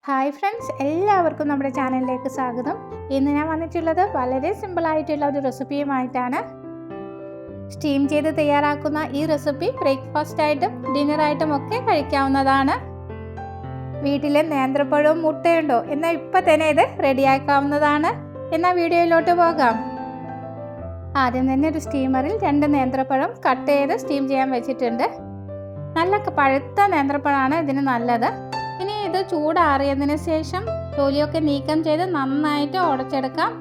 Hi friends, എല്ലാവർക്കും നമ്മുടെ ചാനലിലേക്ക് സ്വാഗതം. ഇന്ന് ഞാൻ വന്നിട്ടുള്ളത് വളരെ സിമ്പിളായിട്ടുള്ള ഒരു റെസിപ്പിയുമായിട്ടാണ്. സ്റ്റീം ചെയ്ത് തയ്യാറാക്കുന്ന ഈ റെസിപ്പി ബ്രേക്ക്ഫാസ്റ്റായിട്ടും ഡിന്നറായിട്ടും ഒക്കെ കഴിക്കാവുന്നതാണ്. വീട്ടിൽ നേന്ത്രപ്പഴവും മുട്ടയുണ്ടോ എന്നാൽ ഇപ്പം തന്നെ ഇത് റെഡിയാക്കാവുന്നതാണ്. എന്നാൽ വീഡിയോയിലോട്ട് പോകാം. ആദ്യം തന്നെ ഒരു സ്റ്റീമറിൽ 2 നേന്ത്രപ്പഴം കട്ട് ചെയ്ത് സ്റ്റീം ചെയ്യാൻ വെച്ചിട്ടുണ്ട്. നല്ല പഴുത്ത നേന്ത്രപ്പഴമാണ് ഇതിന് നല്ലത്. ഇനി ഇത് ചൂടാറിയതിന് ശേഷം തൊലിയൊക്കെ നീക്കം ചെയ്ത് നന്നായിട്ട് ഉടച്ചെടുക്കാം.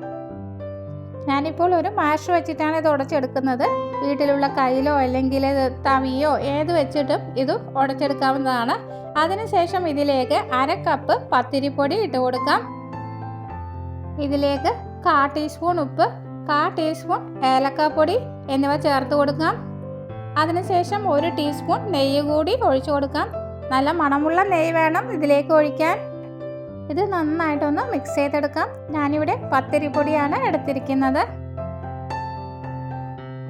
ഞാനിപ്പോൾ ഒരു മാഷ് വെച്ചിട്ടാണ് ഇത് ഉടച്ചെടുക്കുന്നത്. വീട്ടിലുള്ള കയ്യിലോ അല്ലെങ്കിൽ തവിയോ ഏത് വെച്ചിട്ടും ഇത് ഉടച്ചെടുക്കാവുന്നതാണ്. അതിനുശേഷം ഇതിലേക്ക് 1/2 കപ്പ് പത്തിരിപ്പൊടി ഇട്ട് കൊടുക്കാം. ഇതിലേക്ക് 1/4 ടീസ്പൂൺ ഉപ്പ്, 1/4 ടീസ്പൂൺ ഏലക്കാപ്പൊടി എന്നിവ ചേർത്ത് കൊടുക്കാം. അതിനുശേഷം 1 ടീസ്പൂൺ നെയ്യ് കൂടി ഒഴിച്ചു കൊടുക്കാം. നല്ല മണമുള്ള നെയ്യ് വേണം ഇതിലേക്ക് ഒഴിക്കാൻ. ഇത് നന്നായിട്ടൊന്ന് മിക്സ് ചെയ്തെടുക്കാം. ഞാനിവിടെ പത്തിരിപ്പൊടിയാണ് എടുത്തിരിക്കുന്നത്.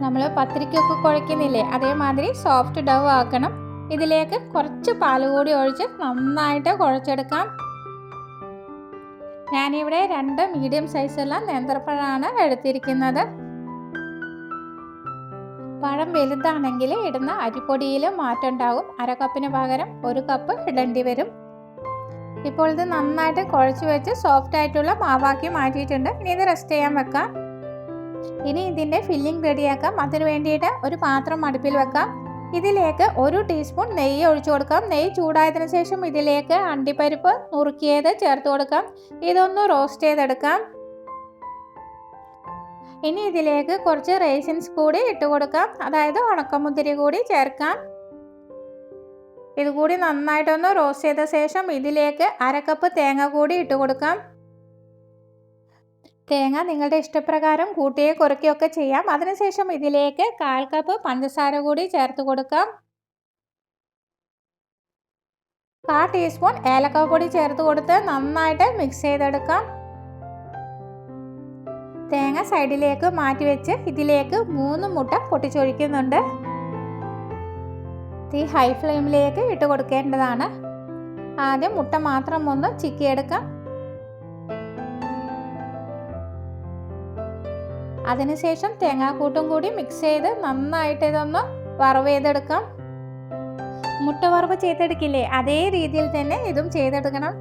നമ്മൾ പത്തിരിക്കൊക്കെ കുഴയ്ക്കുന്നില്ലേ, അതേമാതിരി സോഫ്റ്റ് ഡവ് ആക്കണം. ഇതിലേക്ക് കുറച്ച് പാൽ കൂടി ഒഴിച്ച് നന്നായിട്ട് കുഴച്ചെടുക്കാം. ഞാനിവിടെ 2 മീഡിയം സൈസുള്ള നേന്ത്രപ്പഴമാണ് എടുത്തിരിക്കുന്നത്. പഴം വലുതാണെങ്കിൽ ഇടുന്ന അരിപ്പൊടിയിൽ മാറ്റം ഉണ്ടാകും. 1/2 കപ്പിന് പകരം 1 കപ്പ് ഇടേണ്ടി വരും. ഇപ്പോൾ ഇത് നന്നായിട്ട് കുഴച്ച് വെച്ച് സോഫ്റ്റ് ആയിട്ടുള്ള മാവാക്കി മാറ്റിയിട്ടുണ്ട്. ഇനി ഇത് റെസ്റ്റ് ചെയ്യാൻ വെക്കാം. ഇനി ഇതിൻ്റെ ഫില്ലിംഗ് റെഡിയാക്കാം. അതിന് വേണ്ടിയിട്ട് ഒരു പാത്രം അടുപ്പിൽ വെക്കാം. ഇതിലേക്ക് 1 ടീസ്പൂൺ നെയ്യ് ഒഴിച്ചു കൊടുക്കാം. നെയ്യ് ചൂടായതിനു ശേഷം ഇതിലേക്ക് അണ്ടിപ്പരിപ്പ് നുറുക്കിയത് ചേർത്ത് കൊടുക്കാം. ഇതൊന്ന് റോസ്റ്റ് ചെയ്തെടുക്കാം. ഇനി ഇതിലേക്ക് കുറച്ച് റേസിൻസ് കൂടി ഇട്ട് കൊടുക്കാം, അതായത് ഉണക്കമുന്തിരി കൂടി ചേർക്കാം. ഇതുകൂടി നന്നായിട്ടൊന്ന് റോസ്റ്റ് ചെയ്ത ശേഷം ഇതിലേക്ക് 1/2 കപ്പ് തേങ്ങ കൂടി ഇട്ട് കൊടുക്കാം. തേങ്ങ നിങ്ങളുടെ ഇഷ്ടപ്രകാരം കൂട്ടിയോ കുറയ്ക്കുകയൊക്കെ ചെയ്യാം. അതിനുശേഷം ഇതിലേക്ക് 1/4 കപ്പ് പഞ്ചസാര കൂടി ചേർത്ത് കൊടുക്കാം. 1/4 ടീസ്പൂൺ ഏലക്കാപ്പൊടി ചേർത്ത് കൊടുത്ത് നന്നായിട്ട് മിക്സ് ചെയ്തെടുക്കാം. തേങ്ങ സൈഡിലേക്ക് മാറ്റി വെച്ച് ഇതിലേക്ക് 3 മുട്ട പൊട്ടിച്ചൊഴിക്കുന്നുണ്ട്. തീ ഹൈ ഫ്ലെയിമിലേക്ക് ഇട്ട് കൊടുക്കേണ്ടതാണ്. ആദ്യം മുട്ട മാത്രം ഒന്ന് ചിക്കിയെടുക്കാം. അതിനുശേഷം തേങ്ങാക്കൂട്ടും കൂടി മിക്സ് ചെയ്ത് നന്നായിട്ട് ഇതൊന്ന് വറവ് ചെയ്തെടുക്കാം. മുട്ട വറവ് ചെയ്തെടുക്കില്ലേ, അതേ രീതിയിൽ തന്നെ ഇതും ചെയ്തെടുക്കണം.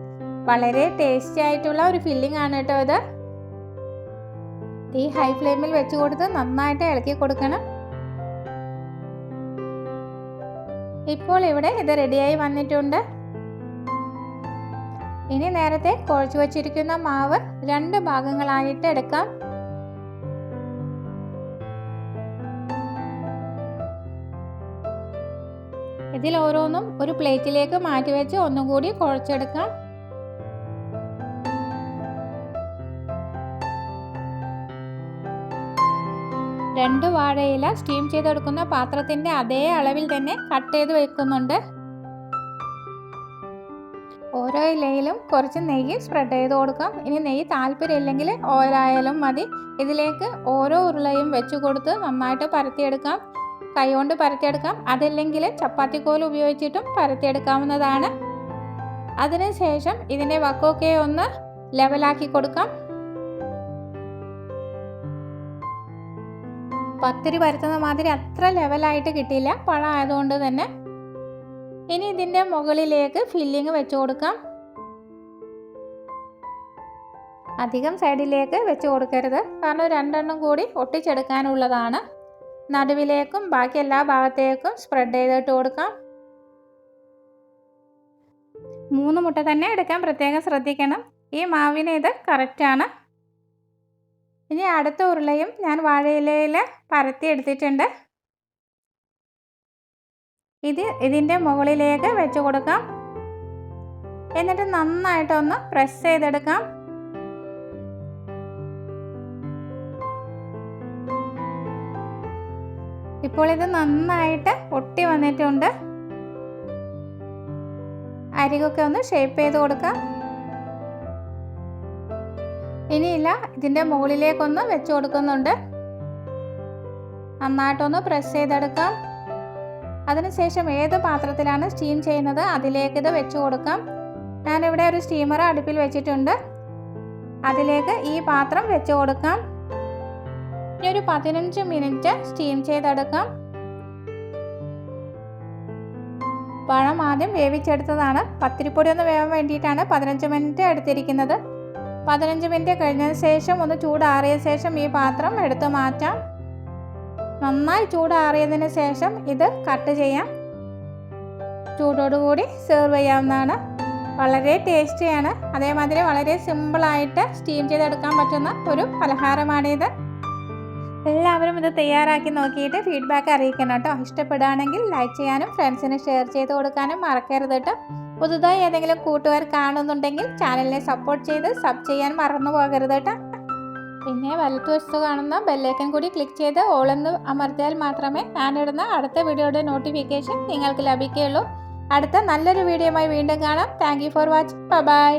വളരെ ടേസ്റ്റി ആയിട്ടുള്ള ഒരു ഫില്ലിംഗ് ആണ് കേട്ടോ ഇത്. തീ ഹൈ ഫ്ലെയിമിൽ വെച്ച് കൊടുത്ത് നന്നായിട്ട് ഇളക്കി കൊടുക്കണം. ഇപ്പോൾ ഇവിടെ ഇത് റെഡിയായി വന്നിട്ടുണ്ട്. ഇനി നേരത്തെ കുഴച്ച് വച്ചിരിക്കുന്ന മാവ് 2 ഭാഗങ്ങളായിട്ട് എടുക്കാം. ഇതിൽ ഓരോന്നും ഒരു പ്ലേറ്റിലേക്ക് മാറ്റി വെച്ച് ഒന്നും കൂടി കുഴച്ചെടുക്കാം. രണ്ട് വാഴയില സ്റ്റീം ചെയ്തെടുക്കുന്ന പാത്രത്തിൻ്റെ അതേ അളവിൽ തന്നെ കട്ട് ചെയ്ത് വെക്കുന്നുണ്ട്. ഓരോ ഇലയിലും കുറച്ച് നെയ്യ് സ്പ്രെഡ് ചെയ്ത് കൊടുക്കാം. ഇനി നെയ്യ് താല്പര്യമില്ലെങ്കിൽ ഓയിലായാലും മതി. ഇതിലേക്ക് ഓരോ ഉരുളയും വെച്ച് കൊടുത്ത് നന്നായിട്ട് പരത്തിയെടുക്കാം. കൈകൊണ്ട് പരത്തിയെടുക്കാം, അതല്ലെങ്കിൽ ചപ്പാത്തിക്കോൽ ഉപയോഗിച്ചിട്ടും പരത്തിയെടുക്കാവുന്നതാണ്. അതിനുശേഷം ഇതിൻ്റെ വക്കൊക്കെ ഒന്ന് ലെവലാക്കി കൊടുക്കാം. പത്തിരി പരത്തുന്ന മാതിരി അത്ര ലെവലായിട്ട് കിട്ടിയില്ല, പഴം ആയതുകൊണ്ട് തന്നെ. ഇനി ഇതിൻ്റെ മുകളിലേക്ക് ഫില്ലിങ് വെച്ച് കൊടുക്കാം. അധികം സൈഡിലേക്ക് വെച്ച് കൊടുക്കരുത്, കാരണം 2 എണ്ണം കൂടി ഒട്ടിച്ചെടുക്കാനുള്ളതാണ്. നടുവിലേക്കും ബാക്കി എല്ലാ ഭാഗത്തേക്കും സ്പ്രെഡ് ചെയ്തിട്ട് കൊടുക്കാം. 3 മുട്ട തന്നെ എടുക്കാൻ പ്രത്യേകം ശ്രദ്ധിക്കണം. ഈ മാവിന് ഇത് കറക്റ്റാണ്. ഇനി അടുത്ത ഉരുളയും ഞാൻ വാഴയിലയിൽ പരത്തി എടുത്തിട്ടുണ്ട്. ഇതിൻ്റെ മുകളിലേക്ക് വെച്ച് കൊടുക്കാം. എന്നിട്ട് നന്നായിട്ടൊന്ന് പ്രസ് ചെയ്തെടുക്കാം. ഇപ്പോൾ ഇത് നന്നായിട്ട് ഒട്ടി വന്നിട്ടുണ്ട്. അരികൊക്കെ ഒന്ന് ഷേപ്പ് ചെയ്ത് കൊടുക്കാം. ഇനിയില്ല, ഇതിൻ്റെ മുകളിലേക്കൊന്ന് വെച്ച് കൊടുക്കുന്നുണ്ട്. നന്നായിട്ടൊന്ന് പ്രസ് ചെയ്തെടുക്കാം. അതിനുശേഷം ഏത് പാത്രത്തിലാണ് സ്റ്റീം ചെയ്യുന്നത് അതിലേക്ക് ഇത് വെച്ച് കൊടുക്കാം. ഞാനിവിടെ ഒരു സ്റ്റീമർ അടുപ്പിൽ വെച്ചിട്ടുണ്ട്. അതിലേക്ക് ഈ പാത്രം വെച്ച് കൊടുക്കാം. ഇനി ഒരു 15 മിനിറ്റ് സ്റ്റീം ചെയ്തെടുക്കാം. പഴം ആദ്യം വേവിച്ചെടുത്തതാണ്. പത്തിരിപ്പൊടി ഒന്ന് വേവാൻ വേണ്ടിയിട്ടാണ് 15 മിനിറ്റ് എടുത്തിരിക്കുന്നത്. 15 മിനിറ്റ് കഴിഞ്ഞതിന് ശേഷം ഒന്ന് ചൂടാറിയ ശേഷം ഈ പാത്രം എടുത്ത് മാറ്റാം. നന്നായി ചൂടാറിയതിന് ശേഷം ഇത് കട്ട് ചെയ്യാം. ചൂടോടുകൂടി സെർവ് ചെയ്യാവുന്നതാണ്. വളരെ ടേസ്റ്റിയാണ്. അതേമാതിരി വളരെ സിമ്പിളായിട്ട് സ്റ്റീം ചെയ്തെടുക്കാൻ പറ്റുന്ന ഒരു പലഹാരമാണിത്. എല്ലാവരും ഇത് തയ്യാറാക്കി നോക്കിയിട്ട് ഫീഡ്ബാക്ക് അറിയിക്കണം കേട്ടോ. ഇഷ്ടപ്പെടുകയാണെങ്കിൽ ലൈക്ക് ചെയ്യാനും ഫ്രണ്ട്സിന് ഷെയർ ചെയ്ത് കൊടുക്കാനും മറക്കരുത് കേട്ടോ. പുതുതായി ഏതെങ്കിലും കൂട്ടുകാർ കാണുന്നുണ്ടെങ്കിൽ ചാനലിനെ സപ്പോർട്ട് ചെയ്ത് സബ് ചെയ്യാൻ മറന്നു പോകരുത് കേട്ടോ. പിന്നെ വലതുവശത്ത് കാണുന്ന ബെല്ലൈക്കൺ കൂടി ക്ലിക്ക് ചെയ്ത് ഓൾ എന്ന് അമർത്തിയാൽ മാത്രമേ ഞാനിടുന്ന അടുത്ത വീഡിയോയുടെ നോട്ടിഫിക്കേഷൻ നിങ്ങൾക്ക് ലഭിക്കുകയുള്ളൂ. അടുത്ത നല്ലൊരു വീഡിയോയുമായി വീണ്ടും കാണാം. Thank you for watching. By.